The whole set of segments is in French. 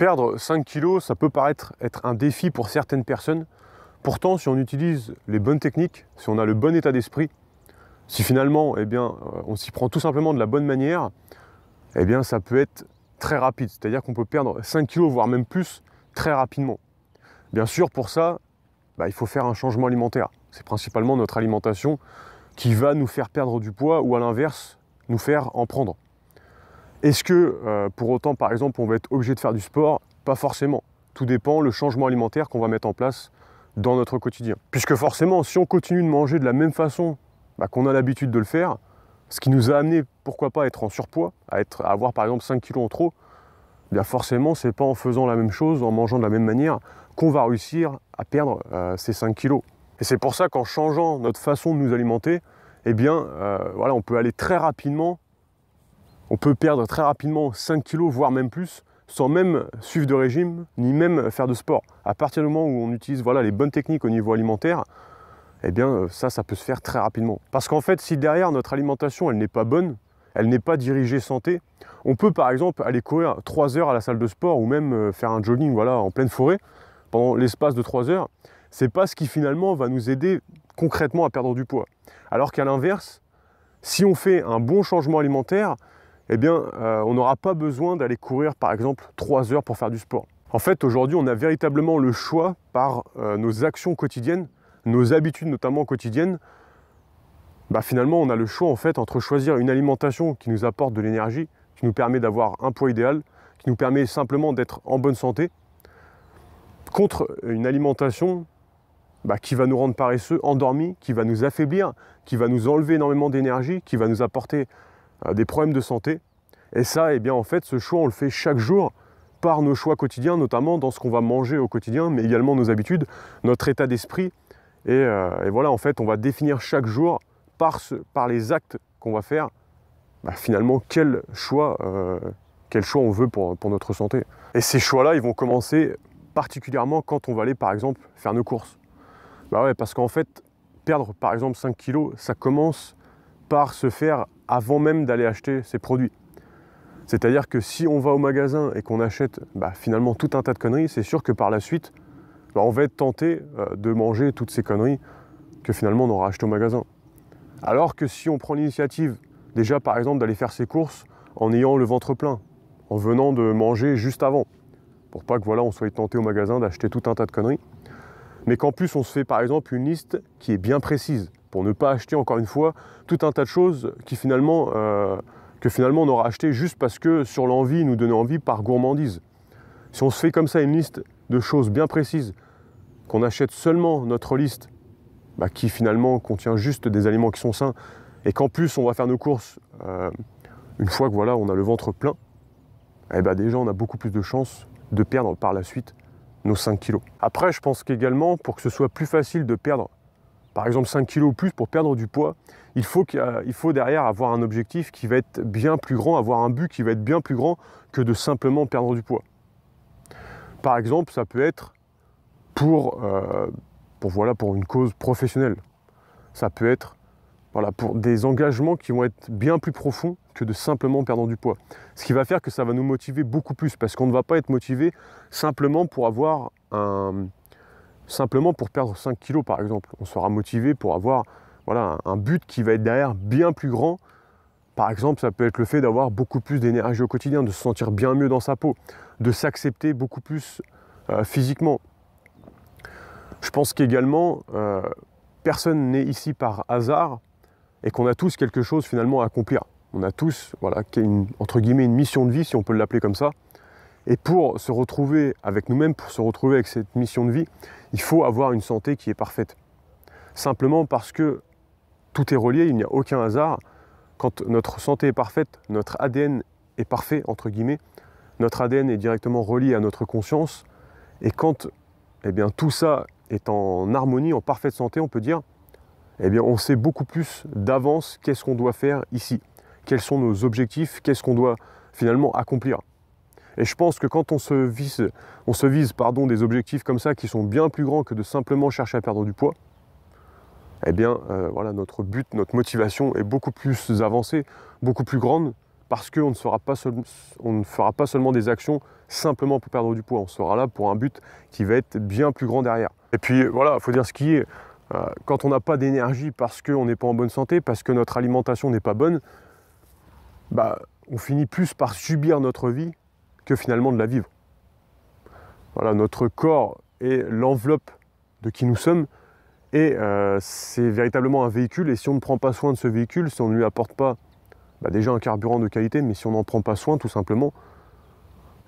Perdre 5 kilos, ça peut paraître être un défi pour certaines personnes. Pourtant, si on utilise les bonnes techniques, si on a le bon état d'esprit, si finalement, on s'y prend tout simplement de la bonne manière, ça peut être très rapide. C'est-à-dire qu'on peut perdre 5 kilos, voire même plus, très rapidement. Bien sûr, pour ça, il faut faire un changement alimentaire. C'est principalement notre alimentation qui va nous faire perdre du poids ou à l'inverse, nous faire en prendre. Est-ce que pour autant, par exemple, on va être obligé de faire du sport? Pas forcément. Tout dépend le changement alimentaire qu'on va mettre en place dans notre quotidien. Puisque forcément, si on continue de manger de la même façon qu'on a l'habitude de le faire, ce qui nous a amené, pourquoi pas, à être en surpoids, à avoir par exemple 5 kilos en trop, forcément, c'est pas en faisant la même chose, en mangeant de la même manière, qu'on va réussir à perdre ces 5 kilos. Et c'est pour ça qu'en changeant notre façon de nous alimenter, on peut aller très rapidement, on peut perdre très rapidement 5 kilos, voire même plus, sans même suivre de régime, ni même faire de sport. À partir du moment où on utilise les bonnes techniques au niveau alimentaire, ça peut se faire très rapidement. Parce qu'en fait, si derrière notre alimentation, elle n'est pas bonne, elle n'est pas dirigée santé, on peut par exemple aller courir 3 heures à la salle de sport ou même faire un jogging en pleine forêt pendant l'espace de 3 heures. C'est pas ce qui finalement va nous aider concrètement à perdre du poids. Alors qu'à l'inverse, si on fait un bon changement alimentaire, on n'aura pas besoin d'aller courir par exemple 3 heures pour faire du sport. En fait, aujourd'hui, on a véritablement le choix par nos actions quotidiennes, nos habitudes notamment quotidiennes. Finalement, on a le choix en fait entre choisir une alimentation qui nous apporte de l'énergie, qui nous permet d'avoir un poids idéal, qui nous permet simplement d'être en bonne santé, contre une alimentation qui va nous rendre paresseux, endormis, qui va nous affaiblir, qui va nous enlever énormément d'énergie, qui va nous apporter des problèmes de santé. Et ça, en fait, ce choix, on le fait chaque jour par nos choix quotidiens, notamment dans ce qu'on va manger au quotidien, mais également nos habitudes, notre état d'esprit. Et voilà, en fait, on va définir chaque jour par les actes qu'on va faire, finalement, quel choix on veut pour notre santé. Et ces choix-là, ils vont commencer particulièrement quand on va aller, par exemple, faire nos courses. Parce qu'en fait, perdre, par exemple, 5 kilos, ça commence par se faire avant même d'aller acheter ces produits. C'est-à-dire que si on va au magasin et qu'on achète finalement tout un tas de conneries, c'est sûr que par la suite, on va être tenté de manger toutes ces conneries que finalement on aura achetées au magasin. Alors que si on prend l'initiative, déjà par exemple d'aller faire ses courses en ayant le ventre plein, en venant de manger juste avant, pour pas que on soit tenté au magasin d'acheter tout un tas de conneries, mais qu'en plus on se fait par exemple une liste qui est bien précise, pour ne pas acheter encore une fois tout un tas de choses que finalement on aura acheté juste parce que sur l'envie, nous donnait envie par gourmandise. Si on se fait comme ça une liste de choses bien précises, qu'on achète seulement notre liste, qui finalement contient juste des aliments qui sont sains, et qu'en plus on va faire nos courses une fois que on a le ventre plein, déjà on a beaucoup plus de chances de perdre par la suite nos 5 kilos. Après, je pense qu'également, pour que ce soit plus facile de perdre, par exemple 5 kilos ou plus, pour perdre du poids, il faut derrière avoir un objectif qui va être bien plus grand, avoir un but qui va être bien plus grand que de simplement perdre du poids. Par exemple, ça peut être pour une cause professionnelle. Ça peut être pour des engagements qui vont être bien plus profonds que de simplement perdre du poids. Ce qui va faire que ça va nous motiver beaucoup plus, parce qu'on ne va pas être motivé simplement pour perdre 5 kilos par exemple. On sera motivé pour avoir un but qui va être derrière bien plus grand. Par exemple, ça peut être le fait d'avoir beaucoup plus d'énergie au quotidien, de se sentir bien mieux dans sa peau, de s'accepter beaucoup plus physiquement. Je pense qu'également, personne n'est ici par hasard et qu'on a tous quelque chose finalement à accomplir. On a tous, entre guillemets, une mission de vie, si on peut l'appeler comme ça. Et pour se retrouver avec nous-mêmes, pour se retrouver avec cette mission de vie, il faut avoir une santé qui est parfaite. Simplement parce que tout est relié, il n'y a aucun hasard. Quand notre santé est parfaite, notre ADN est parfait, entre guillemets. Notre ADN est directement relié à notre conscience. Et quand tout ça est en harmonie, en parfaite santé, on peut dire, on sait beaucoup plus d'avance qu'est-ce qu'on doit faire ici. Quels sont nos objectifs, qu'est-ce qu'on doit finalement accomplir. Et je pense que quand on se vise des objectifs comme ça qui sont bien plus grands que de simplement chercher à perdre du poids, notre but, notre motivation est beaucoup plus avancée, beaucoup plus grande, parce qu'on ne fera pas seulement des actions simplement pour perdre du poids. On sera là pour un but qui va être bien plus grand derrière. Et puis voilà, il faut dire ce qui est. Quand on n'a pas d'énergie parce qu'on n'est pas en bonne santé, parce que notre alimentation n'est pas bonne, on finit plus par subir notre vie que finalement de la vivre. Voilà, notre corps est l'enveloppe de qui nous sommes et c'est véritablement un véhicule. Et si on ne prend pas soin de ce véhicule, si on ne lui apporte pas déjà un carburant de qualité, mais si on n'en prend pas soin tout simplement,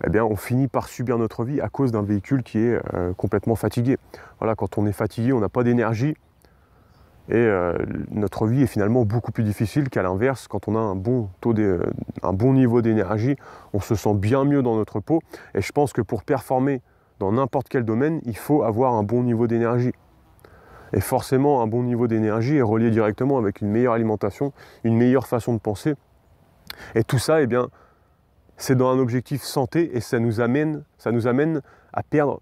eh bien on finit par subir notre vie à cause d'un véhicule qui est complètement fatigué. Voilà, quand on est fatigué, on n'a pas d'énergie et notre vie est finalement beaucoup plus difficile qu'à l'inverse. Quand on a un bon niveau d'énergie, on se sent bien mieux dans notre peau. Et je pense que pour performer dans n'importe quel domaine, il faut avoir un bon niveau d'énergie. Et forcément, un bon niveau d'énergie est relié directement avec une meilleure alimentation, une meilleure façon de penser. Et tout ça, eh bien, c'est dans un objectif santé et ça nous amène à perdre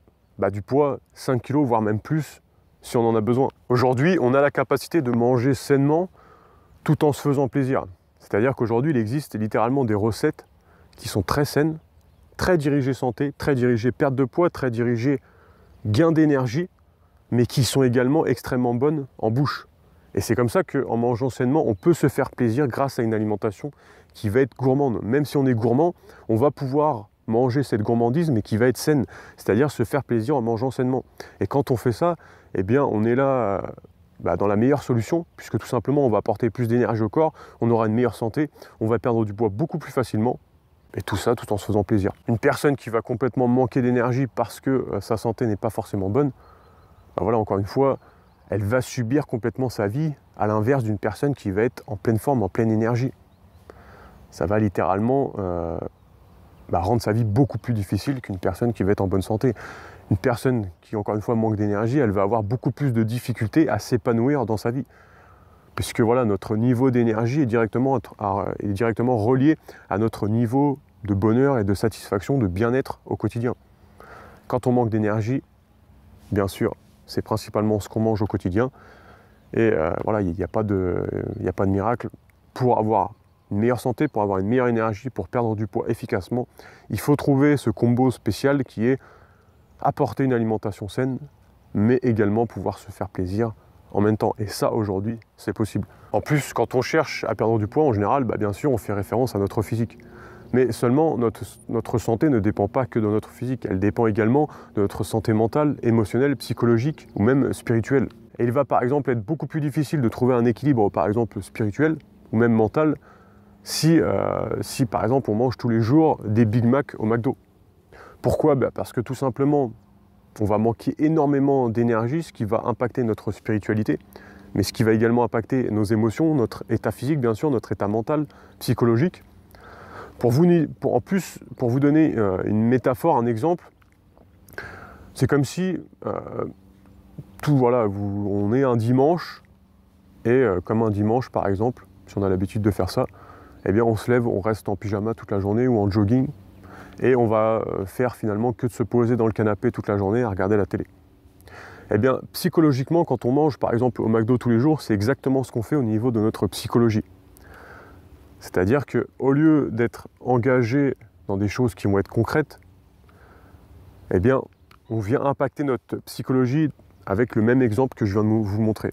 du poids, 5 kg, voire même plus, si on en a besoin. Aujourd'hui, on a la capacité de manger sainement tout en se faisant plaisir. C'est-à-dire qu'aujourd'hui, il existe littéralement des recettes qui sont très saines, très dirigées santé, très dirigées perte de poids, très dirigées gain d'énergie, mais qui sont également extrêmement bonnes en bouche. Et c'est comme ça qu'en mangeant sainement, on peut se faire plaisir grâce à une alimentation qui va être gourmande. Même si on est gourmand, on va pouvoir manger cette gourmandise, mais qui va être saine, c'est-à-dire se faire plaisir en mangeant sainement. Et quand on fait ça, eh bien, on est là dans la meilleure solution, puisque tout simplement, on va apporter plus d'énergie au corps, on aura une meilleure santé, on va perdre du poids beaucoup plus facilement, et tout ça tout en se faisant plaisir. Une personne qui va complètement manquer d'énergie parce que sa santé n'est pas forcément bonne, voilà, encore une fois, elle va subir complètement sa vie, à l'inverse d'une personne qui va être en pleine forme, en pleine énergie. Ça va littéralement rendre sa vie beaucoup plus difficile qu'une personne qui va être en bonne santé. Une personne qui, encore une fois, manque d'énergie, elle va avoir beaucoup plus de difficultés à s'épanouir dans sa vie. Puisque voilà, notre niveau d'énergie est directement relié à notre niveau de bonheur et de satisfaction, de bien-être au quotidien. Quand on manque d'énergie, bien sûr, c'est principalement ce qu'on mange au quotidien. Et voilà, il n'y a pas de miracle. Pour avoir une meilleure santé, pour avoir une meilleure énergie, pour perdre du poids efficacement, il faut trouver ce combo spécial qui est apporter une alimentation saine, mais également pouvoir se faire plaisir en même temps. Et ça, aujourd'hui, c'est possible. En plus, quand on cherche à perdre du poids, en général, bien sûr, on fait référence à notre physique. Mais seulement, notre santé ne dépend pas que de notre physique. Elle dépend également de notre santé mentale, émotionnelle, psychologique ou même spirituelle. Et il va par exemple être beaucoup plus difficile de trouver un équilibre, par exemple spirituel ou même mental, si par exemple on mange tous les jours des Big Mac au McDo. Pourquoi ? Parce que tout simplement, on va manquer énormément d'énergie, ce qui va impacter notre spiritualité, mais ce qui va également impacter nos émotions, notre état physique bien sûr, notre état mental, psychologique. Pour vous donner une métaphore, un exemple, c'est comme si on est un dimanche, et comme un dimanche par exemple, si on a l'habitude de faire ça, eh bien on se lève, on reste en pyjama toute la journée ou en jogging, et on va faire finalement que de se poser dans le canapé toute la journée à regarder la télé. Eh bien psychologiquement, quand on mange par exemple au McDo tous les jours, c'est exactement ce qu'on fait au niveau de notre psychologie. C'est-à-dire qu'au lieu d'être engagé dans des choses qui vont être concrètes, eh bien, on vient impacter notre psychologie avec le même exemple que je viens de vous montrer.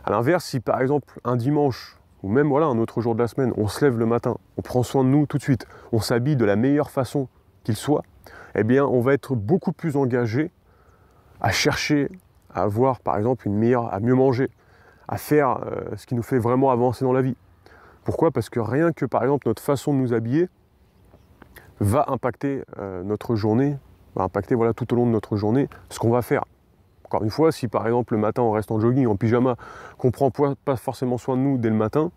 A l'inverse, si par exemple un dimanche, ou même un autre jour de la semaine, on se lève le matin, on prend soin de nous tout de suite, on s'habille de la meilleure façon qu'il soit, eh bien, on va être beaucoup plus engagé à chercher à avoir par exemple à mieux manger, à faire ce qui nous fait vraiment avancer dans la vie. Pourquoi ? Parce que rien que par exemple notre façon de nous habiller va impacter notre journée, va impacter tout au long de notre journée ce qu'on va faire. Encore une fois, si par exemple le matin on reste en jogging, en pyjama, qu'on ne prend pas forcément soin de nous dès le matin,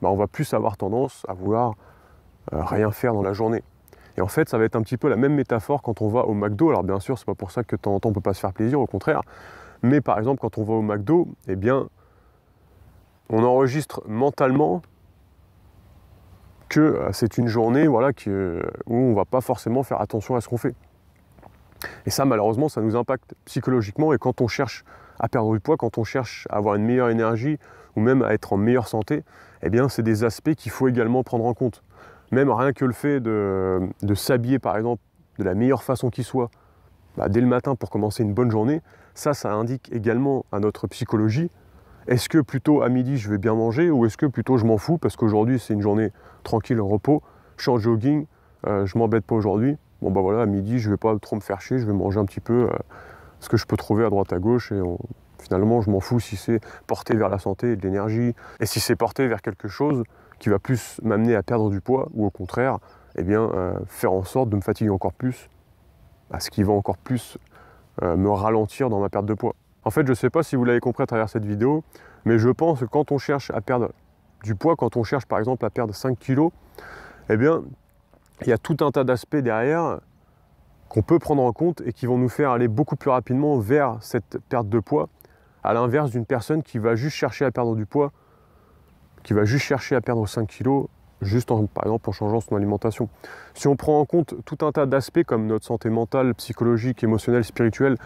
on va plus avoir tendance à vouloir rien faire dans la journée. Et en fait, ça va être un petit peu la même métaphore quand on va au McDo. Alors bien sûr, c'est pas pour ça que de temps en temps on ne peut pas se faire plaisir, au contraire. Mais par exemple, quand on va au McDo, eh bien, on enregistre mentalement que c'est une journée où on ne va pas forcément faire attention à ce qu'on fait. Et ça, malheureusement, ça nous impacte psychologiquement. Et quand on cherche à perdre du poids, quand on cherche à avoir une meilleure énergie ou même à être en meilleure santé, eh bien, c'est des aspects qu'il faut également prendre en compte. Même rien que le fait de s'habiller par exemple de la meilleure façon qui soit, dès le matin pour commencer une bonne journée, ça indique également à notre psychologie, est-ce que plutôt à midi je vais bien manger ou est-ce que plutôt je m'en fous parce qu'aujourd'hui c'est une journée tranquille, en repos, je suis en jogging, je m'embête pas aujourd'hui, bon bah voilà, à midi je vais pas trop me faire chier, je vais manger un petit peu ce que je peux trouver à droite à gauche et finalement je m'en fous si c'est porté vers la santé et de l'énergie et si c'est porté vers quelque chose qui va plus m'amener à perdre du poids ou au contraire, eh bien, faire en sorte de me fatiguer encore plus, ce qui va encore plus me ralentir dans ma perte de poids. En fait, je ne sais pas si vous l'avez compris à travers cette vidéo, mais je pense que quand on cherche à perdre du poids, quand on cherche par exemple à perdre 5 kg, eh bien, il y a tout un tas d'aspects derrière qu'on peut prendre en compte et qui vont nous faire aller beaucoup plus rapidement vers cette perte de poids, à l'inverse d'une personne qui va juste chercher à perdre du poids, qui va juste chercher à perdre 5 kg, par exemple en changeant son alimentation. Si on prend en compte tout un tas d'aspects comme notre santé mentale, psychologique, émotionnelle, spirituelle,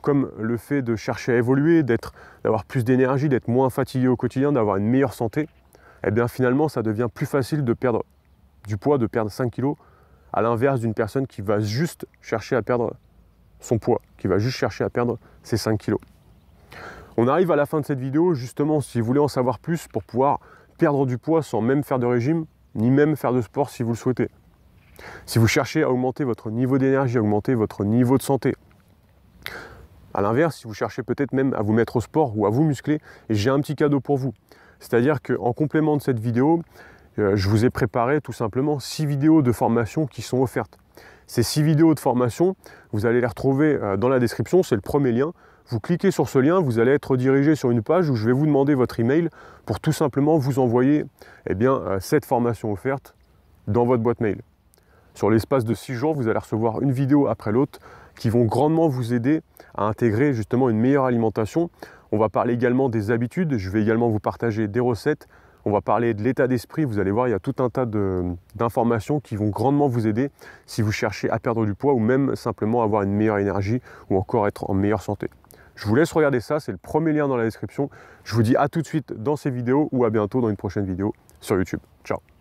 comme le fait de chercher à évoluer, d'avoir plus d'énergie, d'être moins fatigué au quotidien, d'avoir une meilleure santé, eh bien finalement ça devient plus facile de perdre du poids, de perdre 5 kg, à l'inverse d'une personne qui va juste chercher à perdre son poids, qui va juste chercher à perdre ses 5 kg. On arrive à la fin de cette vidéo, justement, si vous voulez en savoir plus pour pouvoir perdre du poids sans même faire de régime, ni même faire de sport si vous le souhaitez. Si vous cherchez à augmenter votre niveau d'énergie, à augmenter votre niveau de santé. A l'inverse, si vous cherchez peut-être même à vous mettre au sport ou à vous muscler, j'ai un petit cadeau pour vous. C'est-à-dire qu'en complément de cette vidéo, je vous ai préparé tout simplement 6 vidéos de formation qui sont offertes. Ces 6 vidéos de formation, vous allez les retrouver dans la description, c'est le premier lien. Vous cliquez sur ce lien, vous allez être redirigé sur une page où je vais vous demander votre email pour tout simplement vous envoyer cette formation offerte dans votre boîte mail. Sur l'espace de 6 jours, vous allez recevoir une vidéo après l'autre qui vont grandement vous aider à intégrer justement une meilleure alimentation. On va parler également des habitudes, je vais également vous partager des recettes. On va parler de l'état d'esprit, vous allez voir, il y a tout un tas d'informations qui vont grandement vous aider si vous cherchez à perdre du poids ou même simplement avoir une meilleure énergie ou encore être en meilleure santé. Je vous laisse regarder ça, c'est le premier lien dans la description. Je vous dis à tout de suite dans ces vidéos ou à bientôt dans une prochaine vidéo sur YouTube. Ciao!